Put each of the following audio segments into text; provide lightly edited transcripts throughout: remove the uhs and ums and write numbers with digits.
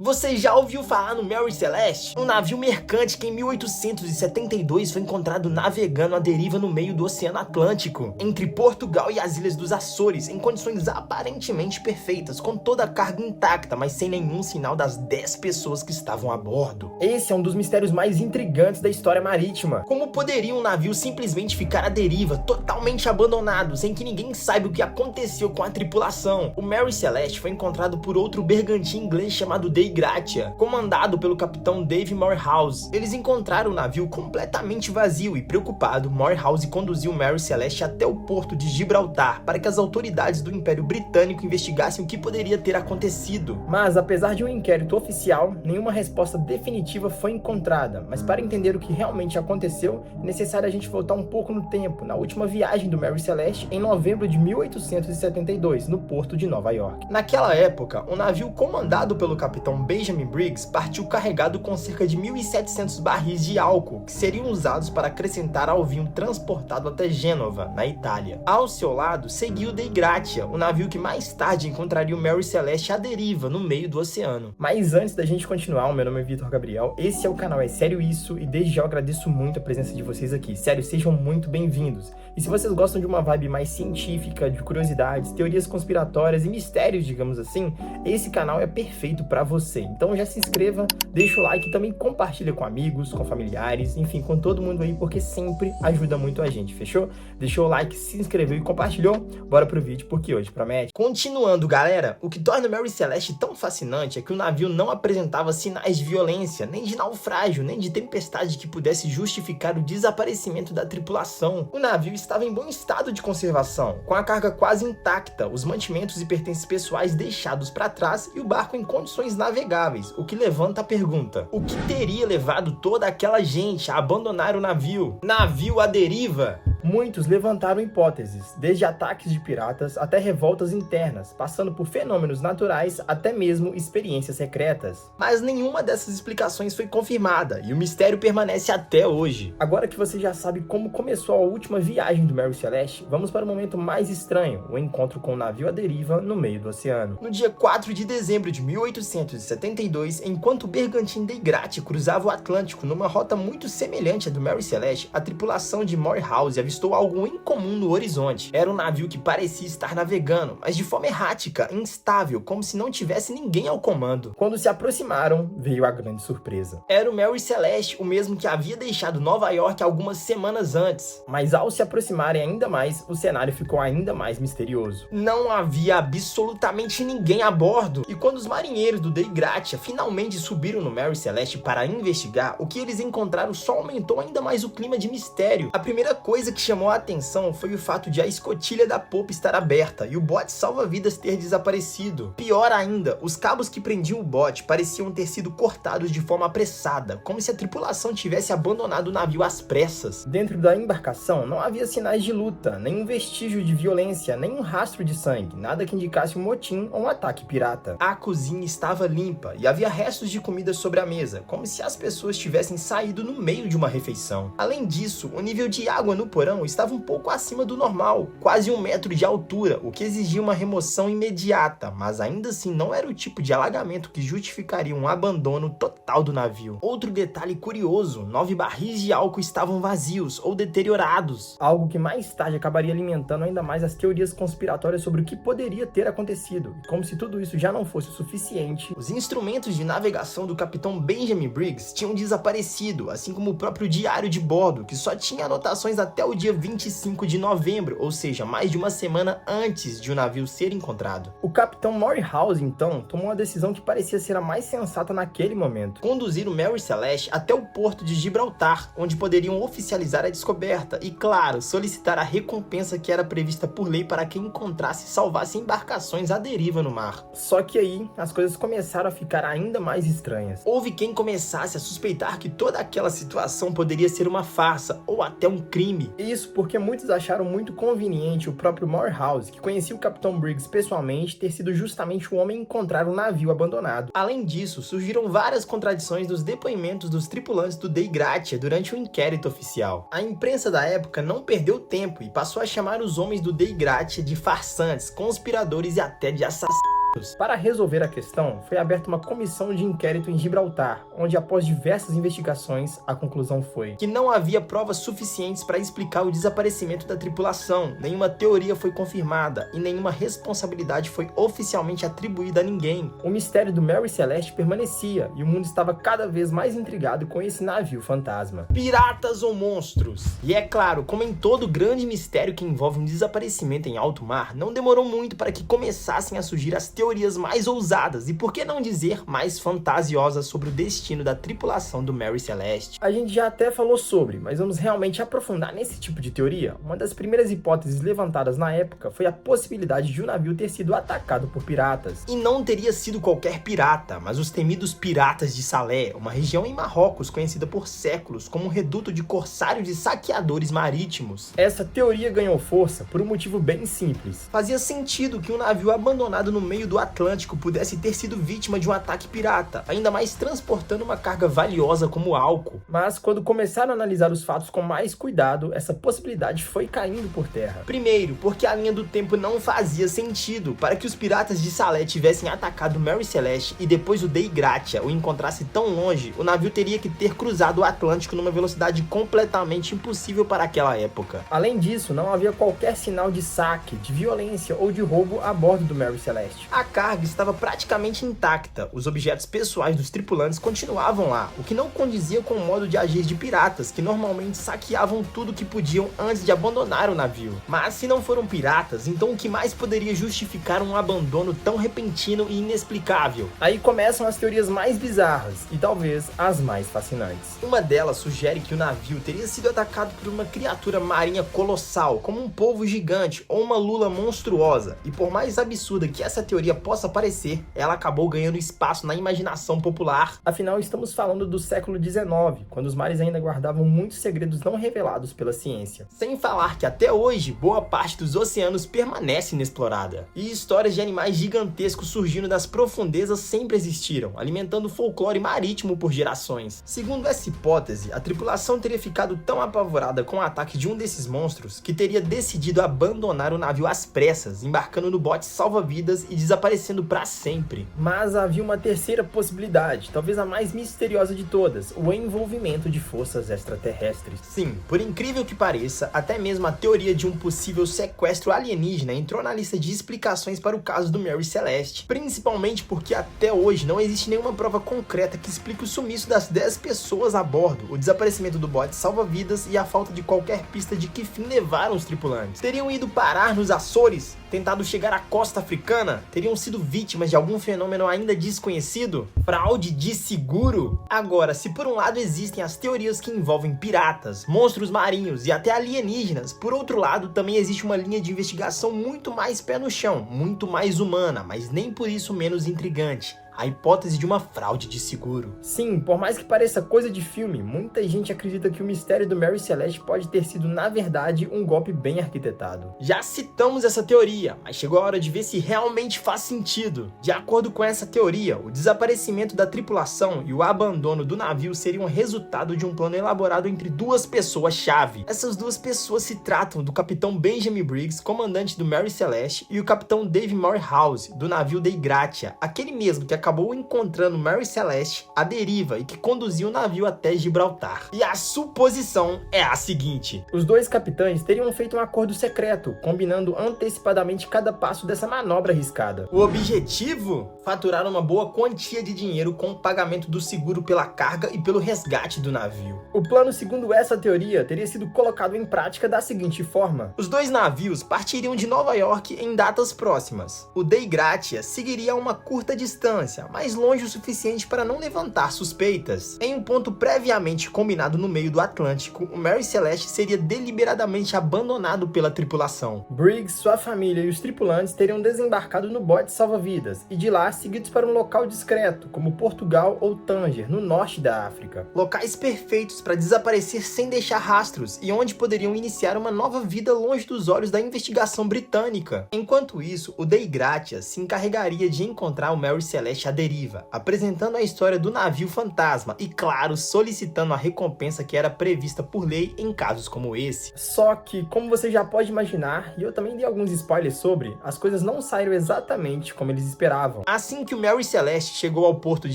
Você já ouviu falar no Mary Celeste? Um navio mercante que em 1872 foi encontrado navegando à deriva no meio do Oceano Atlântico, entre Portugal e as Ilhas dos Açores, em condições aparentemente perfeitas, com toda a carga intacta, mas sem nenhum sinal das 10 pessoas que estavam a bordo. Esse é um dos mistérios mais intrigantes da história marítima. Como poderia um navio simplesmente ficar à deriva, totalmente abandonado, sem que ninguém saiba o que aconteceu com a tripulação? O Mary Celeste foi encontrado por outro bergantim inglês chamado Dei Gratia, comandado pelo capitão Dave Morehouse. Eles encontraram o navio completamente vazio e preocupado, Morehouse conduziu o Mary Celeste até o porto de Gibraltar para que as autoridades do Império Britânico investigassem o que poderia ter acontecido. Mas, apesar de um inquérito oficial, nenhuma resposta definitiva foi encontrada. Mas para entender o que realmente aconteceu, é necessário a gente voltar um pouco no tempo, na última viagem do Mary Celeste, em novembro de 1872, no porto de Nova York. Naquela época, um navio comandado pelo capitão Benjamin Briggs partiu carregado com cerca de 1.700 barris de álcool, que seriam usados para acrescentar ao vinho transportado até Gênova, na Itália. Ao seu lado, seguiu o Dei Gratia, o navio que mais tarde encontraria o Mary Celeste à deriva, no meio do oceano. Mas antes da gente continuar, o meu nome é Vitor Gabriel, esse é o canal É Sério Isso, e desde já eu agradeço muito a presença de vocês aqui. Sério, sejam muito bem-vindos. E se vocês gostam de uma vibe mais científica, de curiosidades, teorias conspiratórias e mistérios, digamos assim, esse canal é perfeito para você. Então já se inscreva, deixa o like e também compartilha com amigos, com familiares, enfim, com todo mundo aí, porque sempre ajuda muito a gente, fechou? Deixou o like, se inscreveu e compartilhou? Bora pro vídeo, porque hoje promete. Continuando, galera, o que torna o Mary Celeste tão fascinante é que o navio não apresentava sinais de violência, nem de naufrágio, nem de tempestade que pudesse justificar o desaparecimento da tripulação. O navio estava em bom estado de conservação, com a carga quase intacta, os mantimentos e pertences pessoais deixados para trás e o barco em condições navegáveis, o que levanta a pergunta: o que teria levado toda aquela gente a abandonar o navio? Navio à deriva? Muitos levantaram hipóteses, desde ataques de piratas até revoltas internas, passando por fenômenos naturais até mesmo experiências secretas. Mas nenhuma dessas explicações foi confirmada e o mistério permanece até hoje. Agora que você já sabe como começou a última viagem do Mary Celeste, vamos para o momento mais estranho, o encontro com o navio à deriva no meio do oceano. No dia 4 de dezembro de 1872, enquanto o bergantim Dei Gratia cruzava o Atlântico numa rota muito semelhante à do Mary Celeste, a tripulação de Morehouse avistou algo incomum no horizonte. Era um navio que parecia estar navegando, mas de forma errática, instável, como se não tivesse ninguém ao comando. Quando se aproximaram, veio a grande surpresa. Era o Mary Celeste, o mesmo que havia deixado Nova York algumas semanas antes. Mas ao se aproximarem ainda mais, o cenário ficou ainda mais misterioso. Não havia absolutamente ninguém a bordo, e quando os marinheiros do Dei Gratia finalmente subiram no Mary Celeste para investigar, o que eles encontraram só aumentou ainda mais o clima de mistério. A primeira coisa que chamou a atenção foi o fato de a escotilha da popa estar aberta e o bote salva-vidas ter desaparecido. Pior ainda, os cabos que prendiam o bote pareciam ter sido cortados de forma apressada, como se a tripulação tivesse abandonado o navio às pressas. Dentro da embarcação não havia sinais de luta, nenhum vestígio de violência, nenhum rastro de sangue, nada que indicasse um motim ou um ataque pirata. A cozinha estava limpa e havia restos de comida sobre a mesa, como se as pessoas tivessem saído no meio de uma refeição. Além disso, o nível de água no porão estava um pouco acima do normal, quase 1 metro de altura, o que exigia uma remoção imediata, mas ainda assim não era o tipo de alagamento que justificaria um abandono total do navio. Outro detalhe curioso, 9 barris de álcool estavam vazios ou deteriorados, algo que mais tarde acabaria alimentando ainda mais as teorias conspiratórias sobre o que poderia ter acontecido. Como se tudo isso já não fosse o suficiente, os instrumentos de navegação do capitão Benjamin Briggs tinham desaparecido, assim como o próprio diário de bordo, que só tinha anotações até o dia 25 de novembro, ou seja, mais de uma semana antes de o navio ser encontrado. O capitão Morehouse, então, tomou uma decisão que parecia ser a mais sensata naquele momento: conduzir o Mary Celeste até o porto de Gibraltar, onde poderiam oficializar a descoberta e, claro, solicitar a recompensa que era prevista por lei para quem encontrasse e salvasse embarcações à deriva no mar. Só que aí, as coisas começaram a ficar ainda mais estranhas. Houve quem começasse a suspeitar que toda aquela situação poderia ser uma farsa ou até um crime. Isso porque muitos acharam muito conveniente o próprio Morehouse, que conhecia o capitão Briggs pessoalmente, ter sido justamente o homem a encontrar um navio abandonado. Além disso, surgiram várias contradições dos depoimentos dos tripulantes do Dei Gratia durante o inquérito oficial. A imprensa da época não perdeu tempo e passou a chamar os homens do Dei Gratia de farsantes, conspiradores e até de assassinos. Para resolver a questão, foi aberta uma comissão de inquérito em Gibraltar, onde após diversas investigações, a conclusão foi que não havia provas suficientes para explicar o desaparecimento da tripulação, nenhuma teoria foi confirmada e nenhuma responsabilidade foi oficialmente atribuída a ninguém. O mistério do Mary Celeste permanecia e o mundo estava cada vez mais intrigado com esse navio fantasma. Piratas ou monstros? E é claro, como em todo grande mistério que envolve um desaparecimento em alto mar, não demorou muito para que começassem a surgir as teorias mais ousadas e, por que não dizer, mais fantasiosas sobre o destino da tripulação do Mary Celeste. A gente já até falou sobre, mas vamos realmente aprofundar nesse tipo de teoria. Uma das primeiras hipóteses levantadas na época foi a possibilidade de o navio ter sido atacado por piratas. E não teria sido qualquer pirata, mas os temidos piratas de Salé, uma região em Marrocos conhecida por séculos como um reduto de corsários e saqueadores marítimos. Essa teoria ganhou força por um motivo bem simples. Fazia sentido que um navio abandonado no meio do Atlântico pudesse ter sido vítima de um ataque pirata, ainda mais transportando uma carga valiosa como álcool. Mas quando começaram a analisar os fatos com mais cuidado, essa possibilidade foi caindo por terra. Primeiro, porque a linha do tempo não fazia sentido. Para que os piratas de Salé tivessem atacado Mary Celeste e depois o Dei Gratia o encontrasse tão longe, o navio teria que ter cruzado o Atlântico numa velocidade completamente impossível para aquela época. Além disso, não havia qualquer sinal de saque, de violência ou de roubo a bordo do Mary Celeste. A carga estava praticamente intacta, os objetos pessoais dos tripulantes continuavam lá, o que não condizia com o modo de agir de piratas, que normalmente saqueavam tudo que podiam antes de abandonar o navio. Mas se não foram piratas, então o que mais poderia justificar um abandono tão repentino e inexplicável? Aí começam as teorias mais bizarras e talvez as mais fascinantes. Uma delas sugere que o navio teria sido atacado por uma criatura marinha colossal, como um polvo gigante ou uma lula monstruosa, e por mais absurda que essa teoria possa parecer, ela acabou ganhando espaço na imaginação popular. Afinal, estamos falando do século XIX, quando os mares ainda guardavam muitos segredos não revelados pela ciência. Sem falar que até hoje, boa parte dos oceanos permanece inexplorada. E histórias de animais gigantescos surgindo das profundezas sempre existiram, alimentando o folclore marítimo por gerações. Segundo essa hipótese, a tripulação teria ficado tão apavorada com o ataque de um desses monstros que teria decidido abandonar o navio às pressas, embarcando no bote salva-vidas e desaparecendo para sempre. Mas havia uma terceira possibilidade, talvez a mais misteriosa de todas, o envolvimento de forças extraterrestres. Sim, por incrível que pareça, até mesmo a teoria de um possível sequestro alienígena entrou na lista de explicações para o caso do Mary Celeste, principalmente porque até hoje não existe nenhuma prova concreta que explique o sumiço das 10 pessoas a bordo, o desaparecimento do bote salva-vidas e a falta de qualquer pista de que fim levaram os tripulantes. Teriam ido parar nos Açores? Tentado chegar à costa africana? Teriam sido vítimas de algum fenômeno ainda desconhecido? Fraude de seguro? Agora, se por um lado existem as teorias que envolvem piratas, monstros marinhos e até alienígenas, por outro lado também existe uma linha de investigação muito mais pé no chão, muito mais humana, mas nem por isso menos intrigante. A hipótese de uma fraude de seguro. Sim, por mais que pareça coisa de filme, muita gente acredita que o mistério do Mary Celeste pode ter sido, na verdade, um golpe bem arquitetado. Já citamos essa teoria, mas chegou a hora de ver se realmente faz sentido. De acordo com essa teoria, o desaparecimento da tripulação e o abandono do navio seriam resultado de um plano elaborado entre duas pessoas-chave. Essas duas pessoas se tratam do capitão Benjamin Briggs, comandante do Mary Celeste, e o capitão Dave Morehouse, do navio Dei Gratia, aquele mesmo que acabou encontrando Mary Celeste à deriva e que conduziu o navio até Gibraltar. E a suposição é a seguinte: os dois capitães teriam feito um acordo secreto, combinando antecipadamente cada passo dessa manobra arriscada. O objetivo? Faturar uma boa quantia de dinheiro com o pagamento do seguro pela carga e pelo resgate do navio. O plano, segundo essa teoria, teria sido colocado em prática da seguinte forma: os dois navios partiriam de Nova York em datas próximas. O Dei Gratia seguiria a uma curta distância, mas longe o suficiente para não levantar suspeitas. Em um ponto previamente combinado no meio do Atlântico, o Mary Celeste seria deliberadamente abandonado pela tripulação. Briggs, sua família e os tripulantes teriam desembarcado no bote salva-vidas e de lá seguidos para um local discreto, como Portugal ou Tanger, no norte da África. Locais perfeitos para desaparecer sem deixar rastros e onde poderiam iniciar uma nova vida longe dos olhos da investigação britânica. Enquanto isso, o Dei Gratia se encarregaria de encontrar o Mary Celeste Celeste à deriva, apresentando a história do navio fantasma e, claro, solicitando a recompensa que era prevista por lei em casos como esse. Só que, como você já pode imaginar, e eu também dei alguns spoilers sobre, as coisas não saíram exatamente como eles esperavam. Assim que o Mary Celeste chegou ao porto de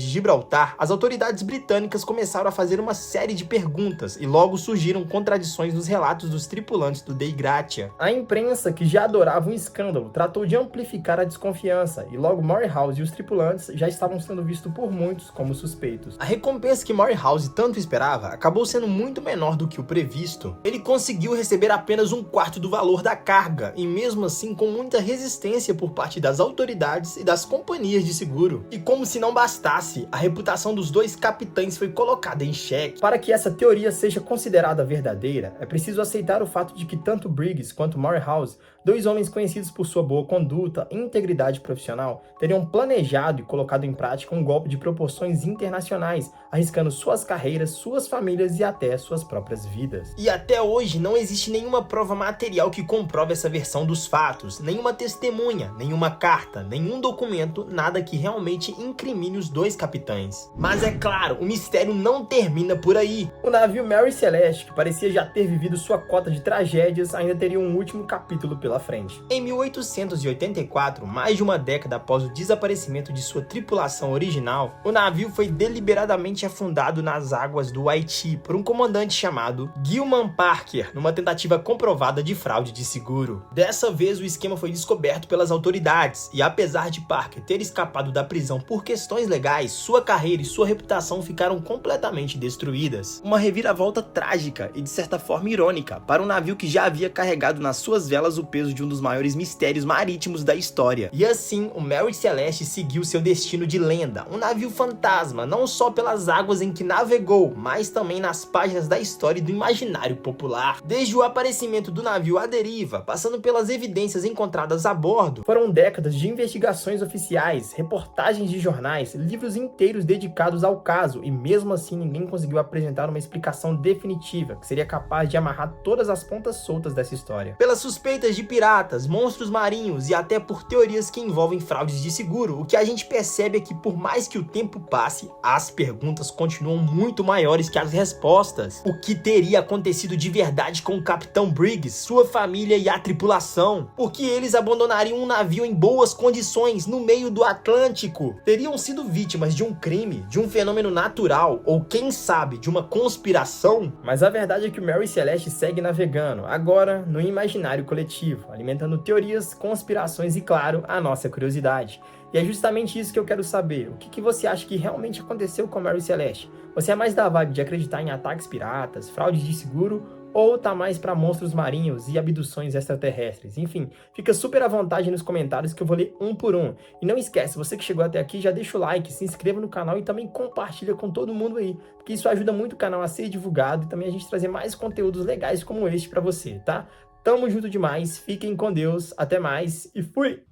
Gibraltar, as autoridades britânicas começaram a fazer uma série de perguntas e logo surgiram contradições nos relatos dos tripulantes do Dei Gratia. A imprensa, que já adorava um escândalo, tratou de amplificar a desconfiança e logo Morehouse e os tripulantes já estavam sendo vistos por muitos como suspeitos. A recompensa que Morehouse tanto esperava acabou sendo muito menor do que o previsto. Ele conseguiu receber apenas um quarto do valor da carga e mesmo assim com muita resistência por parte das autoridades e das companhias de seguro. E como se não bastasse, a reputação dos dois capitães foi colocada em xeque. Para que essa teoria seja considerada verdadeira, é preciso aceitar o fato de que tanto Briggs quanto Morehouse, dois homens conhecidos por sua boa conduta e integridade profissional, teriam planejado e colocado em prática um golpe de proporções internacionais, arriscando suas carreiras, suas famílias e até suas próprias vidas. E até hoje não existe nenhuma prova material que comprove essa versão dos fatos, nenhuma testemunha, nenhuma carta, nenhum documento, nada que realmente incrimine os dois capitães. Mas é claro, o mistério não termina por aí. O navio Mary Celeste, que parecia já ter vivido sua cota de tragédias, ainda teria um último capítulo pela frente. Em 1884, mais de uma década após o desaparecimento de sua tripulação original, o navio foi deliberadamente afundado nas águas do Haiti por um comandante chamado Gilman Parker, numa tentativa comprovada de fraude de seguro. Dessa vez o esquema foi descoberto pelas autoridades e apesar de Parker ter escapado da prisão por questões legais, sua carreira e sua reputação ficaram completamente destruídas. Uma reviravolta trágica e de certa forma irônica para um navio que já havia carregado nas suas velas o peso de um dos maiores mistérios marítimos da história. E assim, o Mary Celeste seguiu seu destino de lenda, um navio fantasma, não só pelas águas em que navegou, mas também nas páginas da história e do imaginário popular. Desde o aparecimento do navio à deriva, passando pelas evidências encontradas a bordo, foram décadas de investigações oficiais, reportagens de jornais, livros inteiros dedicados ao caso, e mesmo assim ninguém conseguiu apresentar uma explicação definitiva que seria capaz de amarrar todas as pontas soltas dessa história. Pelas suspeitas de piratas, monstros marinhos e até por teorias que envolvem fraudes de seguro, o que a gente percebe é que por mais que o tempo passe, as perguntas continuam muito maiores que as respostas. O que teria acontecido de verdade com o Capitão Briggs, sua família e a tripulação? Por que eles abandonariam um navio em boas condições no meio do Atlântico? Teriam sido vítimas de um crime, de um fenômeno natural ou quem sabe de uma conspiração? Mas a verdade é que o Mary Celeste segue navegando, agora no imaginário coletivo, alimentando teorias, conspirações e, claro, a nossa curiosidade. E é justamente isso que eu quero saber. O que você acha que realmente aconteceu com a Mary Celeste? Você é mais da vibe de acreditar em ataques piratas, fraudes de seguro, ou tá mais para monstros marinhos e abduções extraterrestres? Enfim, fica super à vontade nos comentários que eu vou ler um por um. E não esquece, você que chegou até aqui, já deixa o like, se inscreva no canal e também compartilha com todo mundo aí, porque isso ajuda muito o canal a ser divulgado e também a gente trazer mais conteúdos legais como este para você, tá? Tamo junto demais, fiquem com Deus, até mais e fui!